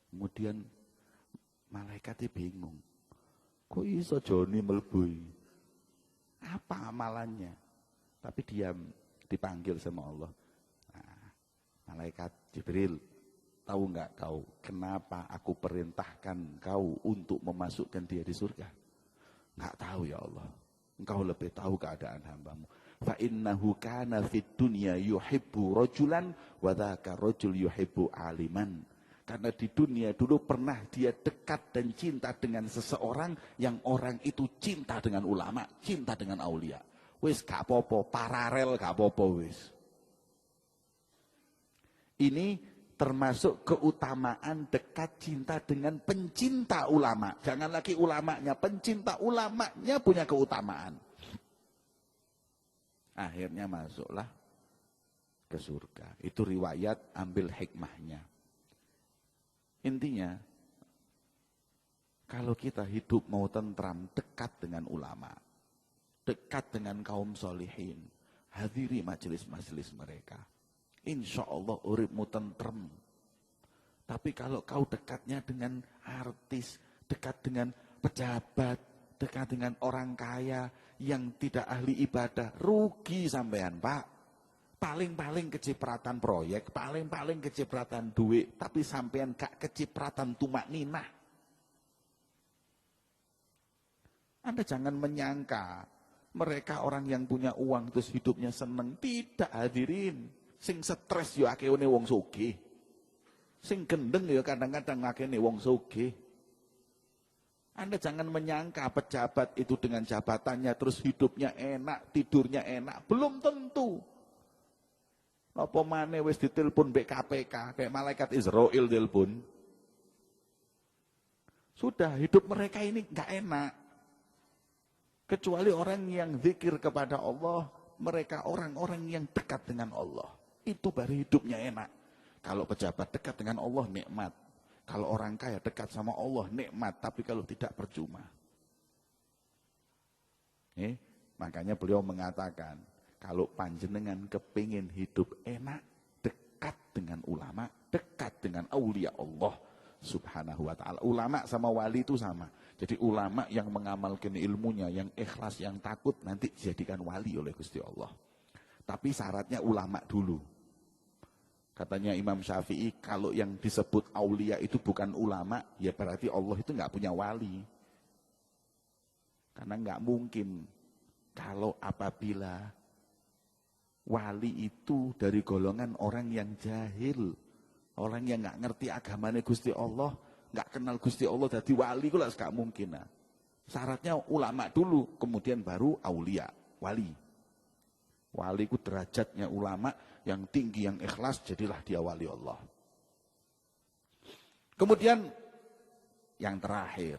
Kemudian malaikatnya bingung. Kok iso Joni mlebu? Apa amalannya? Tapi diam, dipanggil sama Allah. Nah, malaikat Jibril, tahu nggak kau kenapa aku perintahkan kau untuk memasukkan dia di surga? Nggak tahu ya Allah. Engkau lebih tahu keadaan hambamu. Fa innahu kana fid dunya yuhibbu rajulan wa dzaka rajul yuhibbu aliman. Karena di dunia dulu pernah dia dekat dan cinta dengan seseorang yang orang itu cinta dengan ulama, cinta dengan aulia. Wis gak apa-apa, paralel gak apa-apa wis. Ini termasuk keutamaan dekat cinta dengan pencinta ulama. Jangan lagi ulamanya, pencinta ulamanya punya keutamaan. Akhirnya masuklah ke surga. Itu riwayat, ambil hikmahnya. Intinya, kalau kita hidup mau tentram, dekat dengan ulama, dekat dengan kaum solihin, hadiri majelis-majelis mereka. Insya Allah uripmu tentrem. Tapi kalau kau dekatnya dengan artis, dekat dengan pejabat, dekat dengan orang kaya yang tidak ahli ibadah, rugi sampean Pak. Paling-paling kecipratan proyek, paling-paling kecipratan duit, tapi sampean gak kecipratan tumak ninah. Anda jangan menyangka mereka orang yang punya uang terus hidupnya seneng. Tidak, hadirin. Sing stres yo akehane wong sugih. Sing gendeng ya kadang-kadang akehane wong sugih. Anda jangan menyangka pejabat itu dengan jabatannya terus hidupnya enak, tidurnya enak. Belum tentu. Apa maneh wis ditelepon mbek KPK kayak malaikat Israel telepon. Sudah hidup mereka ini enggak enak. Kecuali orang yang zikir kepada Allah, mereka orang-orang yang dekat dengan Allah. Itu baru hidupnya enak. Kalau pejabat dekat dengan Allah, nikmat. Kalau orang kaya dekat sama Allah, nikmat. Tapi kalau tidak, percuma. Makanya beliau mengatakan, kalau panjenengan kepingin hidup enak, dekat dengan ulama, dekat dengan aulia Allah subhanahu wa ta'ala. Ulama sama wali itu sama. Jadi ulama yang mengamalkan ilmunya, yang ikhlas, yang takut, nanti dijadikan wali oleh Gusti Allah. Tapi syaratnya ulama dulu. Katanya Imam Syafi'i, kalau yang disebut aulia itu bukan ulama, ya berarti Allah itu nggak punya wali. Karena nggak mungkin kalau apabila wali itu dari golongan orang yang jahil, orang yang nggak ngerti agamanya Gusti Allah, nggak kenal Gusti Allah, jadi wali itu lah nggak mungkin. Nah, syaratnya ulama dulu, kemudian baru aulia, wali. Wali itu derajatnya ulama yang tinggi, yang ikhlas, jadilah dia wali Allah. Kemudian yang terakhir,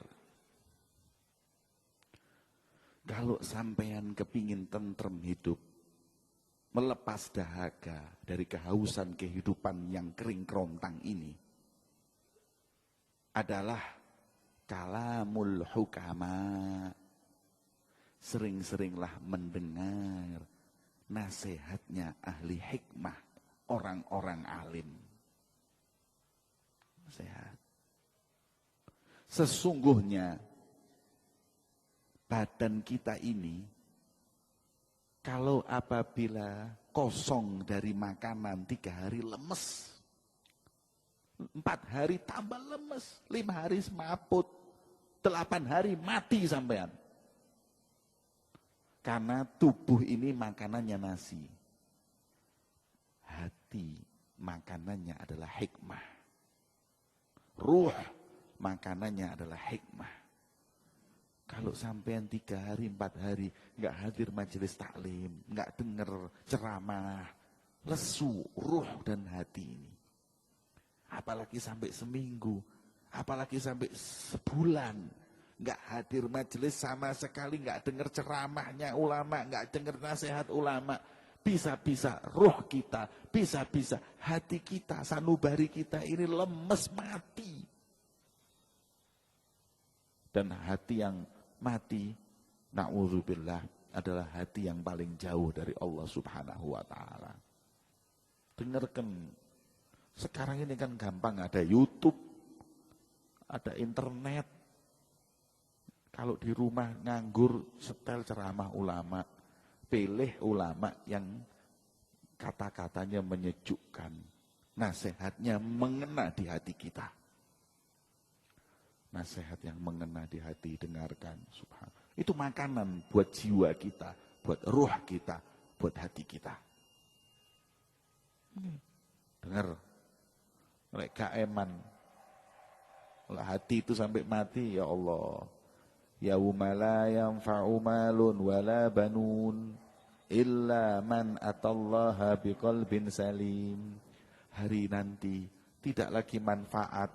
kalau sampean kepingin tentrem hidup, melepas dahaga dari kehausan kehidupan yang kering kerontang ini, adalah kalamul hukama. Sering-seringlah mendengar nasihatnya ahli hikmah, orang-orang alim. Nasihat. Sesungguhnya badan kita ini, kalau apabila kosong dari makanan 3 hari lemes, 4 hari tambah lemes, 5 hari semaput, 8 hari mati sampean. Karena tubuh ini makanannya nasi. Hati makanannya adalah hikmah. Ruh makanannya adalah hikmah. Kalau sampean 3 hari, 4 hari nggak hadir majelis taklim, nggak dengar ceramah, lesu ruh dan hati ini. Apalagi sampai seminggu, apalagi sampai sebulan. Nggak hadir majelis sama sekali, nggak dengar ceramahnya ulama, nggak dengar nasihat ulama. Bisa-bisa roh kita, bisa-bisa hati kita, sanubari kita ini lemes mati. Dan hati yang mati, na'udzubillah, adalah hati yang paling jauh dari Allah Subhanahu wa ta'ala. Dengarkan, sekarang ini kan gampang, ada YouTube, ada internet. Kalau di rumah nganggur, setel ceramah ulama, pilih ulama yang kata-katanya menyejukkan, nasihatnya mengena di hati kita. Nasihat yang mengena di hati, dengarkan. Subhanallah. Itu makanan buat jiwa kita, buat ruh kita, buat hati kita. Dengar, mereka eman. Kalau hati itu sampai mati, ya Allah. Yauma la yanfa'u malun wala banun illa man atallaha biqalbin salim. Hari nanti tidak lagi manfaat.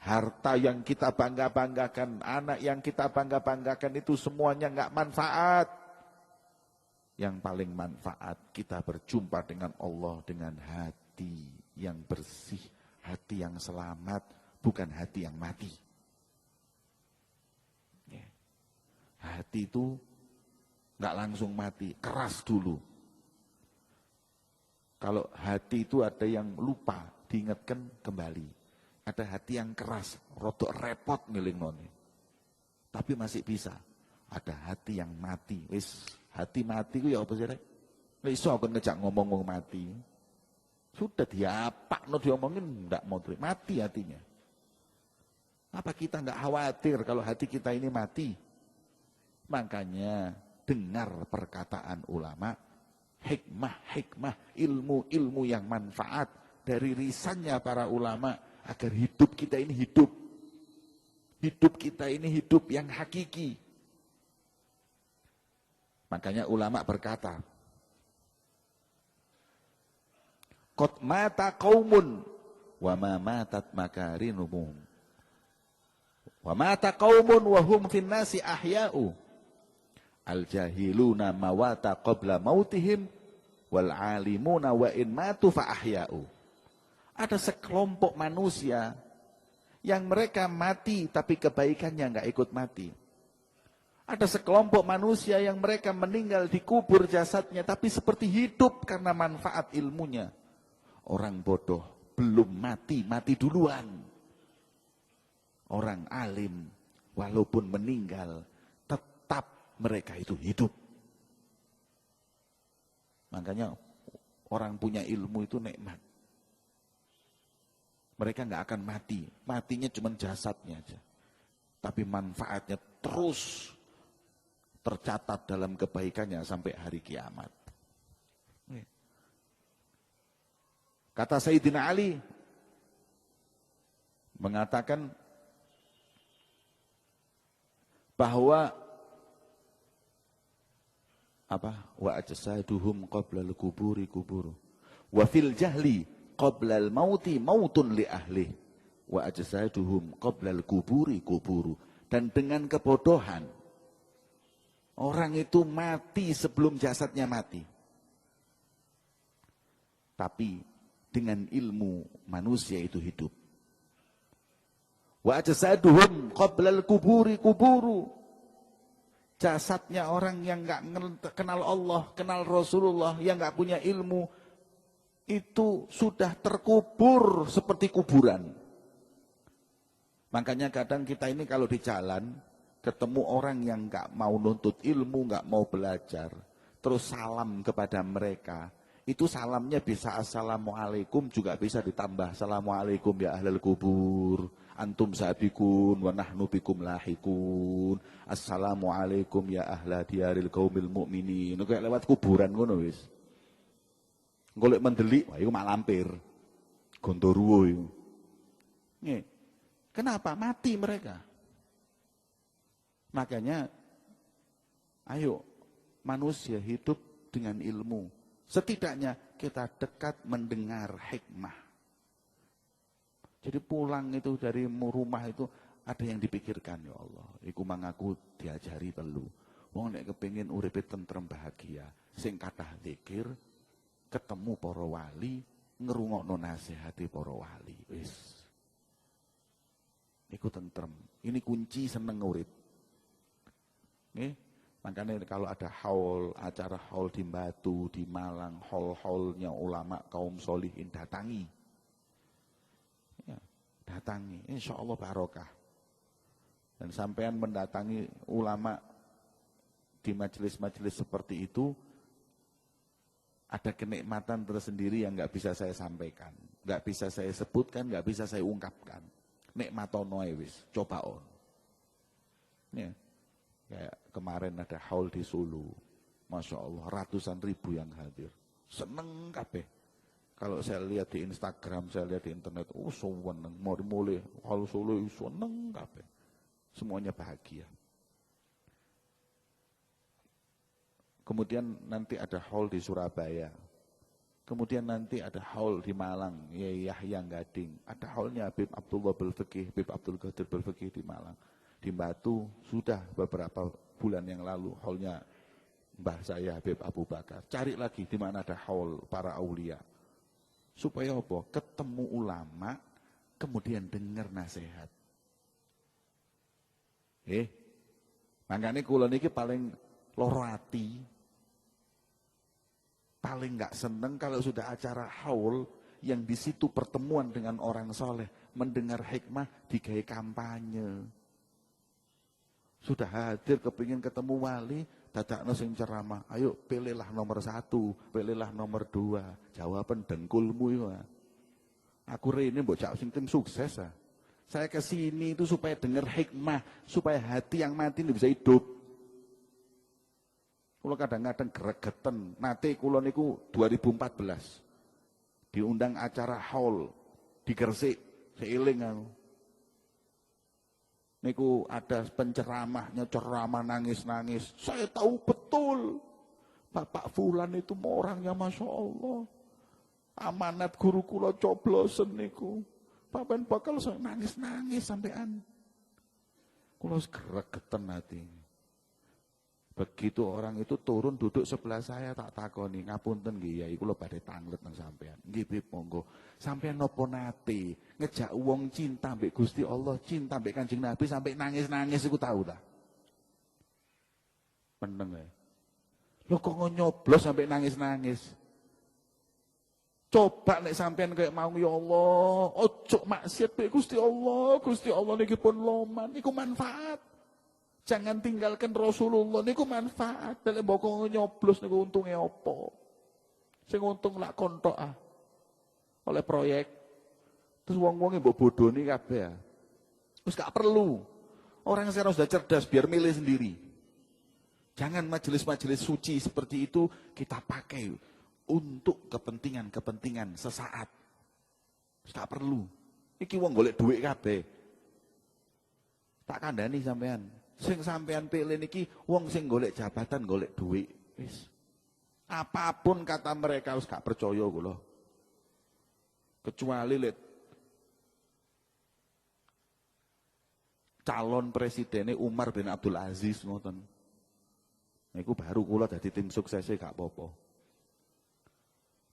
Harta yang kita bangga-banggakan, anak yang kita bangga-banggakan itu semuanya enggak manfaat. Yang paling manfaat kita berjumpa dengan Allah dengan hati yang bersih, hati yang selamat, bukan hati yang mati. Hati itu nggak langsung mati, keras dulu. Kalau hati itu ada yang lupa, diingatkan kembali. Ada hati yang keras, rodok repot ngelingnoni. Tapi masih bisa. Ada hati yang mati. Wis, hati mati ku ya apa sih rek? Wis iso kon ngejak ngomong mati. Sudah diapak no diomongin ndak mau terima, mati hatinya. Apa kita nggak khawatir kalau hati kita ini mati? Makanya dengar perkataan ulama, hikmah, ilmu yang manfaat dari lisannya para ulama agar hidup kita ini hidup kita ini hidup yang hakiki. Makanya ulama berkata, qad mata qaumun wa ma matat makarinuhum wa mata qaumun wa hum fin nasi ahya'u. Al-jahiluna mawata qabla mautihim wal alimuna wa in matu fa ahya'u. Ada sekelompok manusia yang mereka mati tapi kebaikannya enggak ikut mati. Ada sekelompok manusia yang mereka meninggal dikubur jasadnya tapi seperti hidup karena manfaat ilmunya. Orang bodoh belum mati, mati duluan. Orang alim walaupun meninggal tetap mereka itu hidup. Makanya orang punya ilmu itu nikmat. Mereka nggak akan mati. Matinya cuma jasadnya aja. Tapi manfaatnya terus tercatat dalam kebaikannya sampai hari kiamat. Kata Sayyidina Ali mengatakan bahwa wa ajsaduhum qabla al-quburi kuburu wa fil jahli qabla al-mauti mautun li ahli wa ajsaduhum qabla al-quburi kuburu. Dan dengan kebodohan orang itu mati sebelum jasadnya mati. Tapi dengan ilmu manusia itu hidup. Wa ajsaduhum qabla al-quburi kuburu. Jasadnya orang yang enggak kenal Allah, kenal Rasulullah, yang enggak punya ilmu itu sudah terkubur seperti kuburan. Makanya kadang kita ini kalau di jalan ketemu orang yang enggak mau nuntut ilmu, enggak mau belajar, terus salam kepada mereka. Itu salamnya bisa assalamualaikum, juga bisa ditambah assalamualaikum ya ahlal kubur, antum sabikun wa nahnu bikum lahikun, assalamualaikum ya ahla diyaril qaumil mu'minin. Kayak lewat kuburan ngono wis. Golek mendelik, wah iku mak lampir. Gondoruwo iku. Nggih. Kenapa mati mereka? Makanya ayo manusia hidup dengan ilmu. Setidaknya kita dekat mendengar hikmah. Jadi pulang itu dari rumah itu ada yang dipikirkan, ya Allah. Iku mangaku diajari telu. Wong nek kepengin uripe tentrem bahagia, sing kathah zikir, ketemu para wali, ngrungokno nasihati para wali. Wis. Iku tentrem. Ini kunci seneng urip. Nggih. Makanya kalau ada haul, acara haul di Batu, di Malang, haul-haulnya ulama kaum solihin, datangi. Ya, datangi, insya Allah barokah. Dan sampean mendatangi ulama di majelis-majelis seperti itu, ada kenikmatan tersendiri yang nggak bisa saya sampaikan, nggak bisa saya sebutkan, nggak bisa saya ungkapkan. Nikmatono wis, coba on. Ya. Kayak kemarin ada haul di Solo, Masya Allah ratusan ribu yang hadir, seneng kabeh. Kalau saya lihat di Instagram, saya lihat di internet, seneng, mau dimulai haul Solo, seneng kabeh, semuanya bahagia. Kemudian nanti ada haul di Surabaya, kemudian nanti ada haul di Malang, Yahya Gading, ada haulnya Habib Abdullah Belfaqih, Habib Abdul Qadir Belfaqih di Malang. Di Batu sudah beberapa bulan yang lalu haulnya mbah saya Habib Abu Bakar. Cari lagi di mana ada haul para aulia. Supaya apa? Ketemu ulama, kemudian dengar nasihat. Makanya kula niki paling loro ati. Paling enggak seneng kalau sudah acara haul yang di situ pertemuan dengan orang soleh, mendengar hikmah, digawe kampanye. Sudah hadir kepingin ketemu wali, dadakno sing ceramah, ayo pilihlah nomor 1, pilihlah nomor 2, jawaban dengkulmu itu. Aku ini mbok cak sing tim sukses. Saya kesini itu supaya dengar hikmah, supaya hati yang mati ini bisa hidup. Kula kadang-kadang gregeten, nate kula niku 2014 diundang acara haul di Gresik, seiling aku. Niku ada penceramahnya, ceramah nangis-nangis. Saya tahu betul Bapak Fulan itu orangnya Masya Allah. Amanat guru kula coblosen niku. Papen bakal nangis-nangis sampean. Kula gregeten hati. Begitu orang itu turun duduk sebelah saya, tak takoni, ngapunten nggih Yai kula badhe tanglet nang sampean. Nggih Bib monggo. Sampean napa nate ngejak wong cinta mbek Gusti Allah, cinta mbek Kanjeng Nabi sampai nangis-nangis iku tahu ta? Meneng ae. Lho kok nyoblos sampai nangis-nangis? Coba nek sampean kayak mau ya Allah, ojo maksiat mbek Gusti Allah. Gusti Allah niki pun loman, iku manfaat. Jangan tinggalkan Rasulullah niku manfaat. Dalem mbok nyoblos niku untunge apa? Sing untung lak kontok oleh proyek. Terus wong-wonge mbok bodoni kabeh. Wis gak perlu. Orang sekarang sudah cerdas, biar milih sendiri. Jangan majelis-majelis suci seperti itu kita pakai untuk kepentingan-kepentingan sesaat. Wis gak perlu. Iki wong golek duit kabeh. Tak kandhani sampean. Sing sampean pilih niki wong sing golek jabatan, golek duit. Wis. Apapun kata mereka wis gak percaya kula. Kecuali lihat calon presidennya Umar bin Abdul Aziz ngoten. Niku baru kula dadi tim suksesnya gak apa-apa.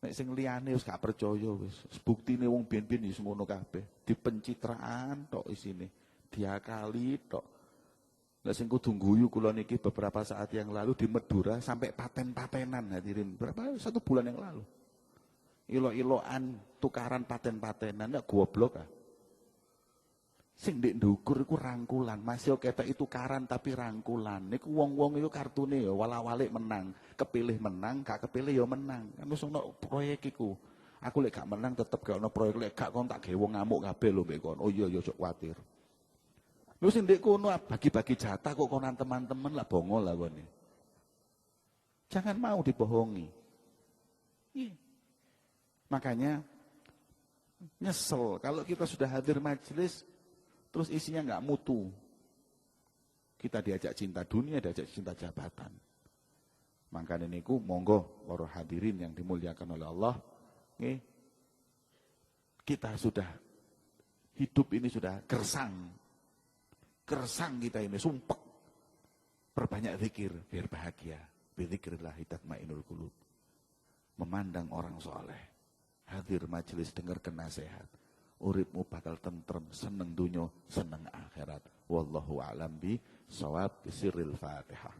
Nek sing liyane wis gak percaya wis. Buktine wong ben-ben wis ngono kabeh. Dipencitraan tok isine, diakali tok. Lah sing kudu guyu kula niki beberapa saat yang lalu di Madura sampai paten-patenan hadirin. Berapa? 1 bulan yang lalu. Ilo-iloan tukaran paten-patenan ndak goblok ah. Sing ndek ndukur iku rangkulan, masih ketok itu tukaran tapi rangkulan. Niku wong-wong iku kartune ya wala-walik menang, kepilih menang, gak kepilih ya menang. Kan wis ono proyek iku. Aku lek gak menang tetep gak ono proyek, lek gak kon tak gawe wong ngamuk kabeh lho mbek kon. Oh iya ya ojo kuwatir. Lu sing ndek kono bagi-bagi jatah kok konan teman-teman lah bongol lah kene. Jangan mau dibohongi. Makanya nyesel kalau kita sudah hadir majelis terus isinya nggak mutu. Kita diajak cinta dunia, diajak cinta jabatan. Makanya niku monggo para hadirin yang dimuliakan oleh Allah, kita sudah hidup ini sudah gersang. Gersang kita ini sumpek. Perbanyak zikir biar bahagia. Bizikrillah tatmainnul qulub. Memandang orang soleh. Hadir majelis dengarkan nasihat. Uripmu bakal tentrem, seneng dunya, seneng akhirat. Wallahu a'lam bi shawab. Sirril Fatihah.